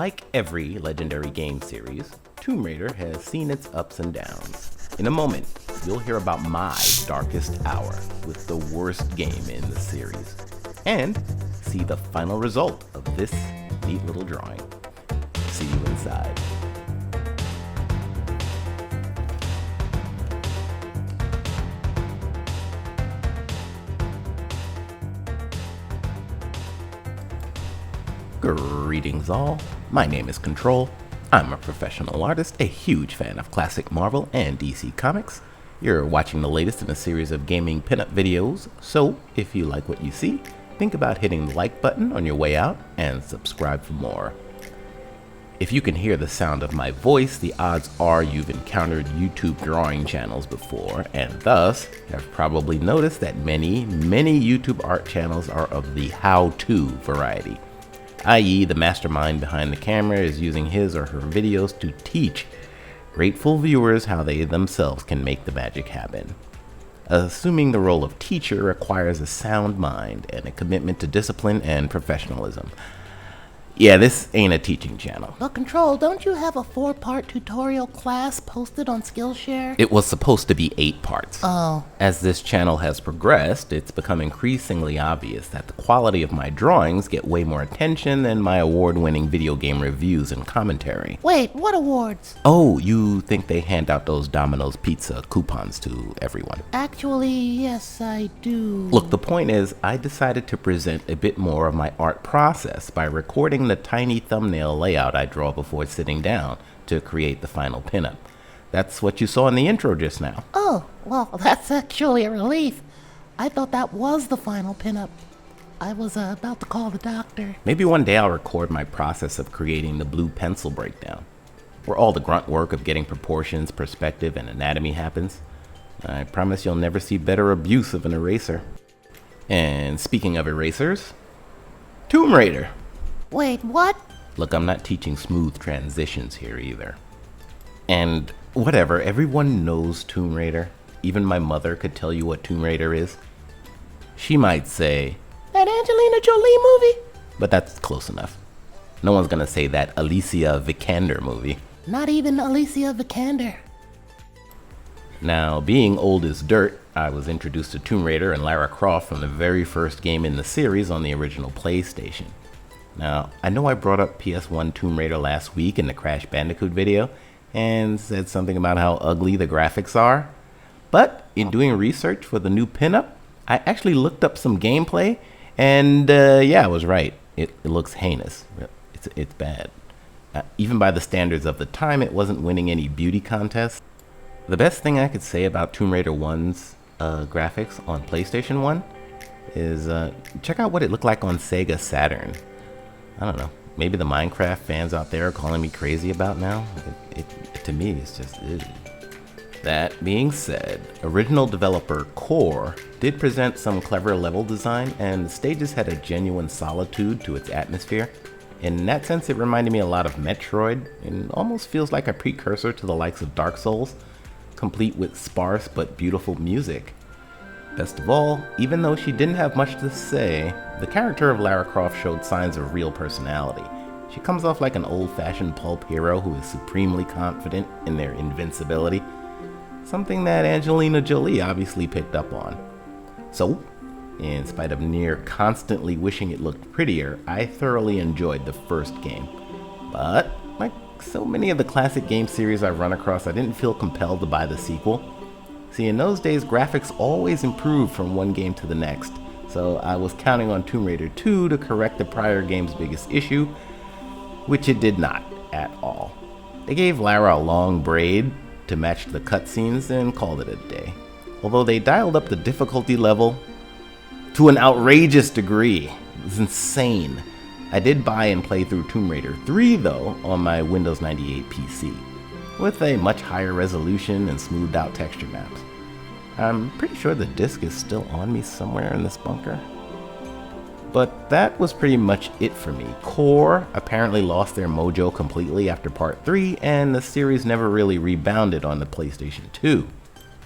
Like every legendary game series, Tomb Raider has seen its ups and downs. In a moment, you'll hear about my darkest hour with the worst game in the series, and see the final result of this neat little drawing. See you inside. Greetings all, my name is Kontrol. I'm a professional artist, a huge fan of classic Marvel and DC comics. You're watching the latest in a series of gaming pinup videos, so if you like what you see, think about hitting the like button on your way out and subscribe for more. If you can hear the sound of my voice, the odds are you've encountered YouTube drawing channels before, and thus have probably noticed that many YouTube art channels are of the how-to variety. I.e., the mastermind behind the camera is using his or her videos to teach grateful viewers how they themselves can make the magic happen. Assuming the role of teacher requires a sound mind and a commitment to discipline and professionalism. Yeah, this ain't a teaching channel. But Kontrol, don't you have a 4-part tutorial class posted on Skillshare? It was supposed to be 8 parts. Oh. As this channel has progressed, it's become increasingly obvious that the quality of my drawings get way more attention than my award-winning video game reviews and commentary. Wait, what awards? Oh, you think they hand out those Domino's pizza coupons to everyone? Actually, yes, I do. Look, the point is, I decided to present a bit more of my art process by recording the tiny thumbnail layout I draw before sitting down to create the final pinup. That's what you saw in the intro just now. Oh, well, that's actually a relief. I thought that was the final pinup. I was about to call the doctor. Maybe one day I'll record my process of creating the blue pencil breakdown, where all the grunt work of getting proportions, perspective, and anatomy happens. I promise you'll never see better abuse of an eraser. And speaking of erasers, Tomb Raider. Wait, what? Look, I'm not teaching smooth transitions here either. And whatever, everyone knows Tomb Raider. Even my mother could tell you what Tomb Raider is. She might say, That Angelina Jolie movie? but that's close enough. No one's gonna say that Alicia Vikander movie. Not even Alicia Vikander. Now, being old as dirt, I was introduced to Tomb Raider and Lara Croft from the very first game in the series on the original PlayStation. Now, I know I brought up PS1 Tomb Raider last week in the Crash Bandicoot video, and said something about how ugly the graphics are, but in doing research for the new pinup, I actually looked up some gameplay, and yeah, I was right. It looks heinous. It's bad. Even by the standards of the time, it wasn't winning any beauty contests. The best thing I could say about Tomb Raider 1's graphics on PlayStation 1 is check out what it looked like on Sega Saturn. I don't know, maybe the Minecraft fans out there are calling me crazy about now. To me, it's just ew. That being said, original developer Core did present some clever level design, and the stages had a genuine solitude to its atmosphere. In that sense, it reminded me a lot of Metroid, and almost feels like a precursor to the likes of Dark Souls, complete with sparse but beautiful music. Best of all, even though she didn't have much to say, the character of Lara Croft showed signs of real personality. She comes off like an old-fashioned pulp hero who is supremely confident in their invincibility, something that Angelina Jolie obviously picked up on. So, in spite of near constantly wishing it looked prettier, I thoroughly enjoyed the first game. But, like so many of the classic game series I've run across, I didn't feel compelled to buy the sequel. See, in those days, graphics always improved from one game to the next, so I was counting on Tomb Raider 2 to correct the prior game's biggest issue, which it did not at all. They gave Lara a long braid to match the cutscenes and called it a day. Although they dialed up the difficulty level to an outrageous degree. It was insane. I did buy and play through Tomb Raider 3 though on my Windows 98 PC, with a much higher resolution and smoothed out texture maps. I'm pretty sure the disc is still on me somewhere in this bunker. But that was pretty much it for me. Core apparently lost their mojo completely after part 3, and the series never really rebounded on the PlayStation 2.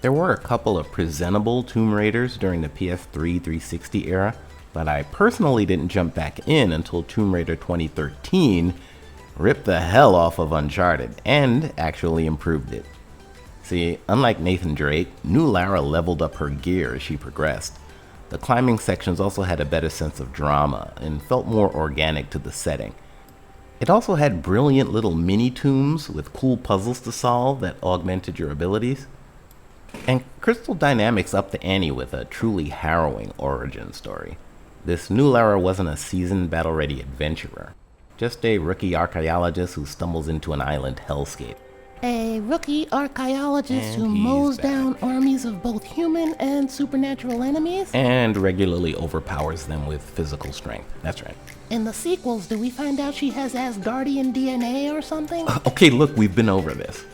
There were a couple of presentable Tomb Raiders during the PS3 360 era, but I personally didn't jump back in until Tomb Raider 2013, ripped the hell off of Uncharted and actually improved it. See, unlike Nathan Drake, new Lara leveled up her gear as she progressed. The climbing sections also had a better sense of drama and felt more organic to the setting. It also had brilliant little mini-tombs with cool puzzles to solve that augmented your abilities. And Crystal Dynamics upped the ante with a truly harrowing origin story. This new Lara wasn't a seasoned battle-ready adventurer, just a rookie archaeologist who stumbles into an island hellscape. A rookie archaeologist And who he's mows back. down armies of both human and supernatural enemies? And regularly overpowers them with physical strength. That's right. In the sequels, do we find out she has Asgardian DNA or something? Okay, look, we've been over this.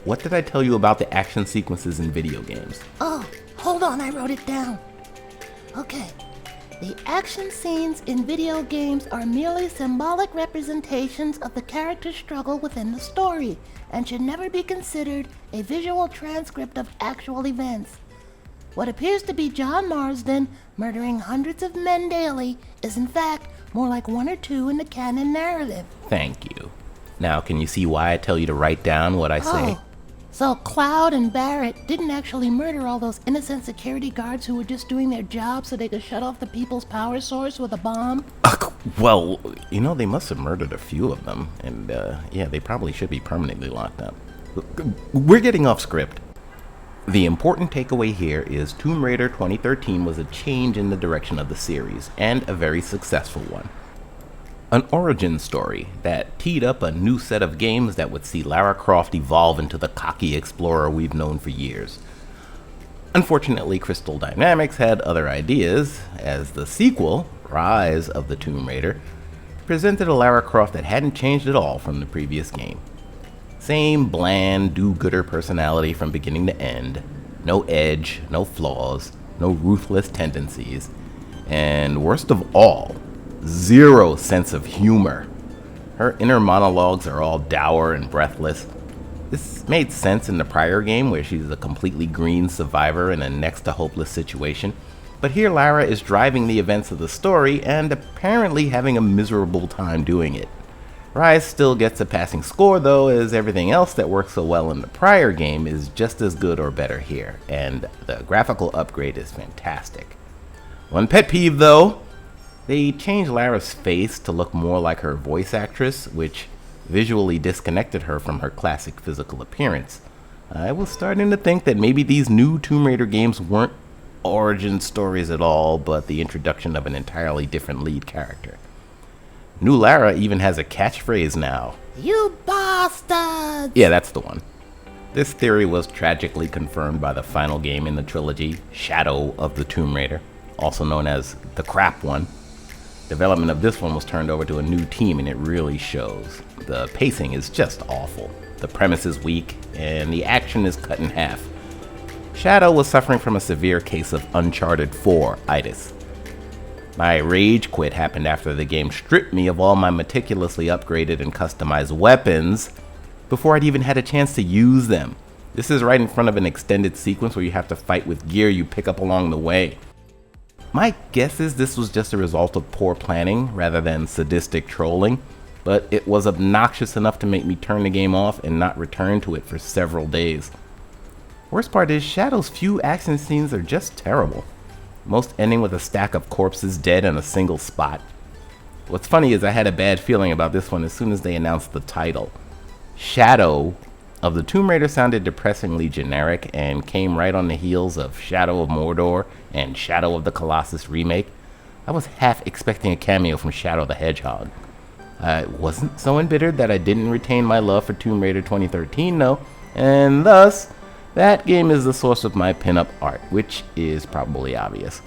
What did I tell you about the action sequences in video games? Oh, hold on, I wrote it down. Okay. The action scenes in video games are merely symbolic representations of the character's struggle within the story and should never be considered a visual transcript of actual events. What appears to be John Marsden murdering hundreds of men daily is in fact more like one or two in the canon narrative. Thank you. Now, can you see why I tell you to write down what I say? Oh, so Cloud and Barrett didn't actually murder all those innocent security guards who were just doing their job so they could shut off the people's power source with a bomb? Well, you know, they must have murdered a few of them, and yeah, they probably should be permanently locked up. We're getting off script. The important takeaway here is Tomb Raider 2013 was a change in the direction of the series, and a very successful one. An origin story that teed up a new set of games that would see Lara Croft evolve into the cocky explorer we've known for years. Unfortunately, Crystal Dynamics had other ideas, as the sequel, Rise of the Tomb Raider, presented a Lara Croft that hadn't changed at all from the previous game. Same bland, do-gooder personality from beginning to end, no edge, no flaws, no ruthless tendencies, and worst of all, zero sense of humor. Her inner monologues are all dour and breathless. This made sense in the prior game where she's a completely green survivor in a next to hopeless situation, but here Lara is driving the events of the story and apparently having a miserable time doing it. Rise still gets a passing score though, as everything else that worked so well in the prior game is just as good or better here, and the graphical upgrade is fantastic. One pet peeve though, they changed Lara's face to look more like her voice actress, which visually disconnected her from her classic physical appearance. I was starting to think that maybe these new Tomb Raider games weren't origin stories at all, but the introduction of an entirely different lead character. New Lara even has a catchphrase now. You bastards! Yeah, that's the one. This theory was tragically confirmed by the final game in the trilogy, Shadow of the Tomb Raider, also known as the crap one. Development of this one was turned over to a new team and it really shows. The pacing is just awful. The premise is weak and the action is cut in half. Shadow was suffering from a severe case of Uncharted 4-itis. My rage quit happened after the game stripped me of all my meticulously upgraded and customized weapons before I'd even had a chance to use them. This is right in front of an extended sequence where you have to fight with gear you pick up along the way. My guess is this was just a result of poor planning rather than sadistic trolling, but it was obnoxious enough to make me turn the game off and not return to it for several days. Worst part is, Shadow's few action scenes are just terrible, most ending with a stack of corpses dead in a single spot. What's funny is I had a bad feeling about this one as soon as they announced the title. Shadow of the Tomb Raider sounded depressingly generic and came right on the heels of Shadow of Mordor and Shadow of the Colossus remake. I was half expecting a cameo from Shadow the Hedgehog. I wasn't so embittered that I didn't retain my love for Tomb Raider 2013 though, and thus, that game is the source of my pinup art, which is probably obvious.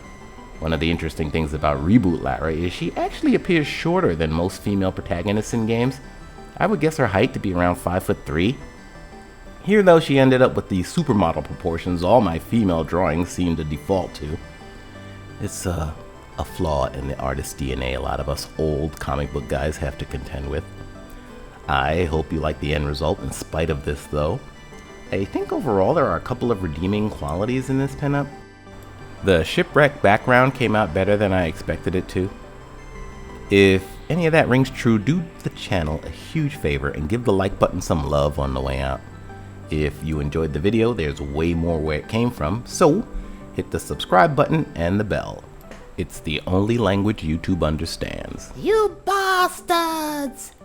One of the interesting things about Reboot Lara is she actually appears shorter than most female protagonists in games. I would guess her height to be around 5'3". Here though, she ended up with the supermodel proportions all my female drawings seem to default to. It's a flaw in the artist's DNA a lot of us old comic book guys have to contend with. I hope you like the end result in spite of this though. I think overall there are a couple of redeeming qualities in this pinup. The shipwreck background came out better than I expected it to. If any of that rings true, do the channel a huge favor and give the like button some love on the way out. If you enjoyed the video, there's way more where it came from, so hit the subscribe button and the bell. It's the only language YouTube understands. You bastards!